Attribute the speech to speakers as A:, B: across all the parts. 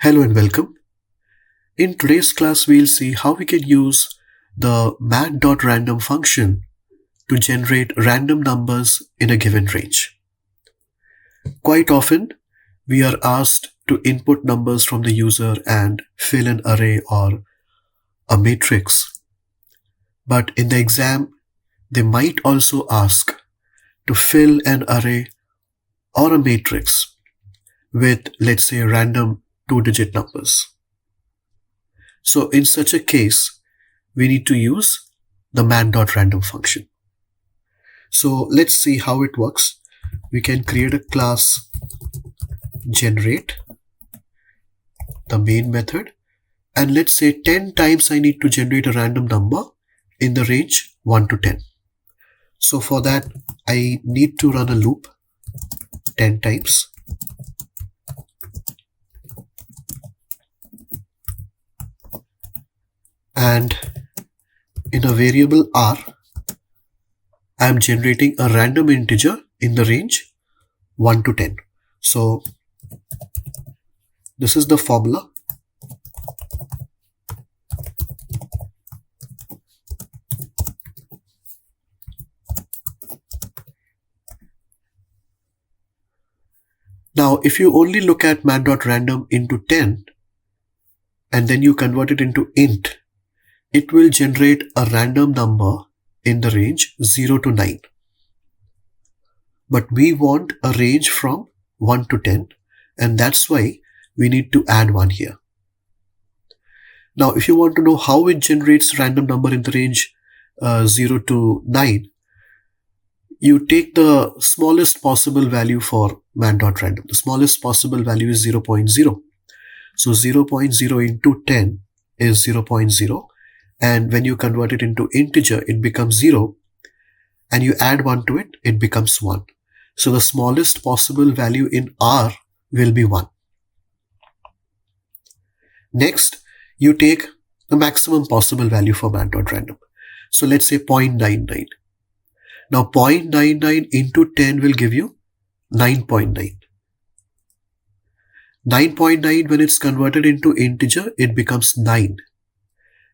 A: Hello and welcome. In today's class, we'll see how we can use the Math.random function to generate random numbers in a given range. Quite often, we are asked to input numbers from the user and fill an array or a matrix. But in the exam, they might also ask to fill an array or a matrix with, let's say, random two-digit numbers. So in such a case, we need to use the Math.random function. So let's see how it works. We can create a class generate, the main method, and let's say 10 times I need to generate a random number in the range 1 to 10. So for that, I need to run a loop 10 times. And in a variable r, I am generating a random integer in the range 1 to 10. So this is the formula. Now, if you only look at Math.random into 10 and then you convert it into int, it will generate a random number in the range 0 to 9. But we want a range from 1 to 10, and that's why we need to add 1 here. Now, if you want to know how it generates random number in the range 0 to 9, you take the smallest possible value for Math.random. The smallest possible value is 0.0. So 0.0 into 10 is 0.0. And when you convert it into integer, it becomes 0. And you add 1 to it, it becomes 1. So the smallest possible value in R will be 1. Next, you take the maximum possible value for Math.random. So let's say 0.99. Now 0.99 into 10 will give you 9.9. 9.9, when it's converted into integer, it becomes 9.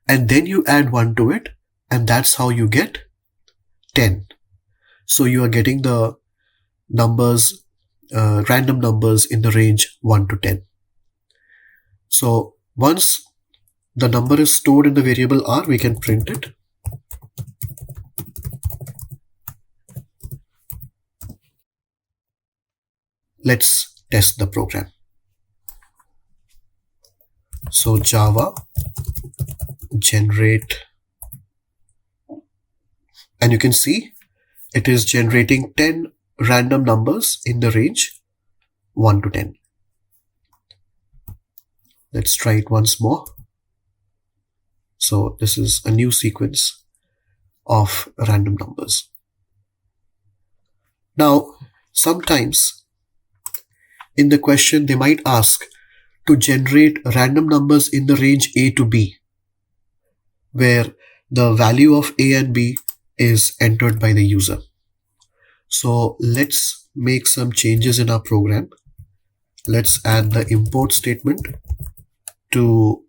A: And then you add 1 to it, and that's how you get 10. So you are getting the numbers, random numbers in the range 1 to 10. So once the number is stored in the variable r, we can print it. Let's test the program. So Java generate, and you can see it is generating 10 random numbers in the range 1 to 10. Let's try it once more. So this is a new sequence of random numbers. Now, sometimes in the question, they might ask to generate random numbers in the range A to B, where the value of A and B is entered by the user. So let's make some changes in our program. Let's add the import statement to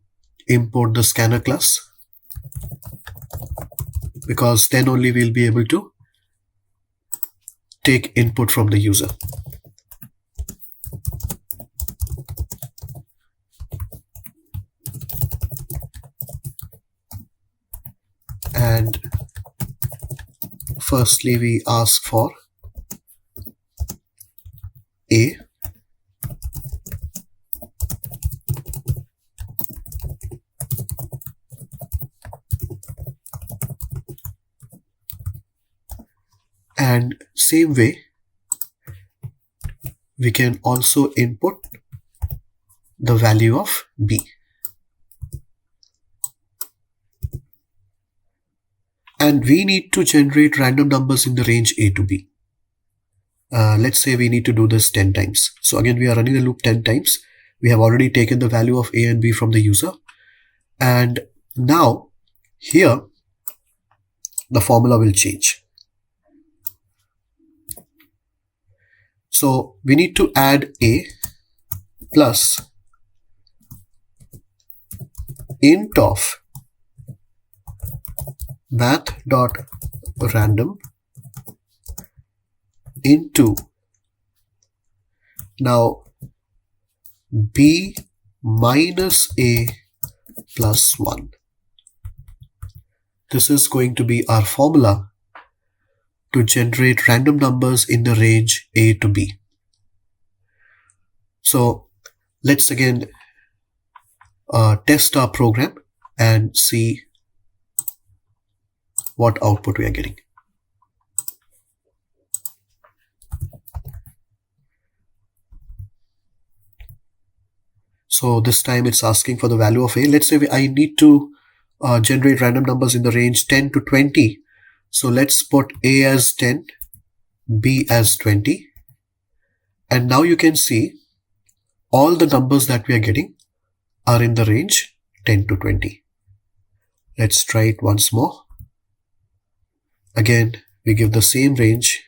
A: import the scanner class, because then only we'll be able to take input from the user. And firstly, we ask for A. And same way, we can also input the value of B. And we need to generate random numbers in the range A to B. Let's say we need to do this 10 times. So again, we are running the loop 10 times. We have already taken the value of A and B from the user. And now here, the formula will change. So we need to add A plus int of math.random into now b minus a plus 1. This is going to be our formula to generate random numbers in the range a to b. So let's again test our program and see what output we are getting. So this time it's asking for the value of a. Let's say I need to generate random numbers in the range 10 to 20. So let's put a as 10, b as 20. And now you can see all the numbers that we are getting are in the range 10 to 20. Let's try it once more. Again, we give the same range.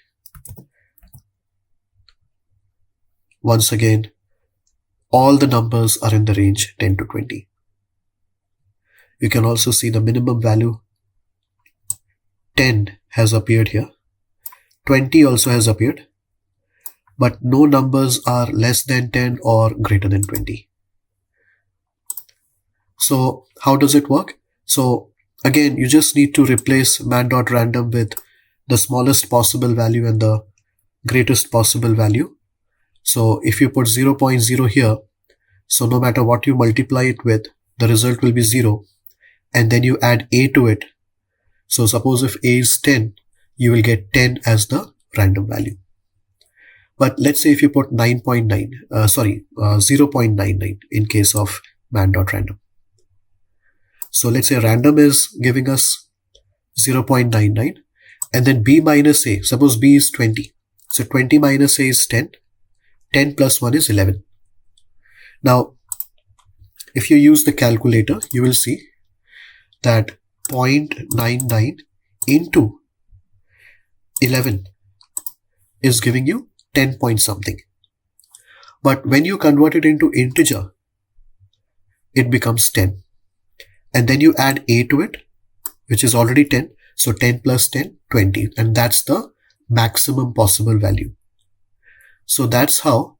A: Once again, all the numbers are in the range 10 to 20. You can also see the minimum value 10 has appeared here. 20 also has appeared. But no numbers are less than 10 or greater than 20. So how does it work? So again, you just need to replace math.random with the smallest possible value and the greatest possible value. So if you put 0.0 here, so no matter what you multiply it with, the result will be 0. And then you add a to it. So suppose if a is 10, you will get 10 as the random value. But let's say if you put 0.99 in case of math.random. So let's say random is giving us 0.99 and then b minus a. Suppose b is 20. So 20 minus a is 10. 10 plus 1 is 11. Now, if you use the calculator, you will see that 0.99 into 11 is giving you 10 point something. But when you convert it into integer, it becomes 10. And then you add a to it, which is already 10. So 10 plus 10, 20. And that's the maximum possible value. So that's how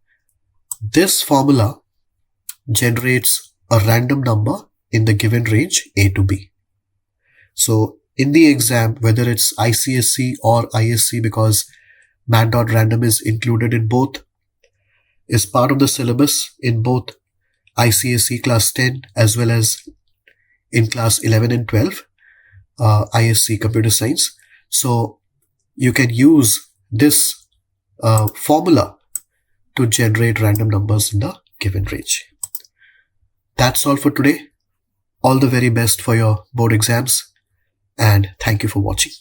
A: this formula generates a random number in the given range a to b. So in the exam, whether it's ICSE or ISC, because math.random is included in both, is part of the syllabus in both ICSE class 10 as well as in class 11 and 12, ISC computer science. So you can use this formula to generate random numbers in the given range. That's all for today. All the very best for your board exams, and thank you for watching.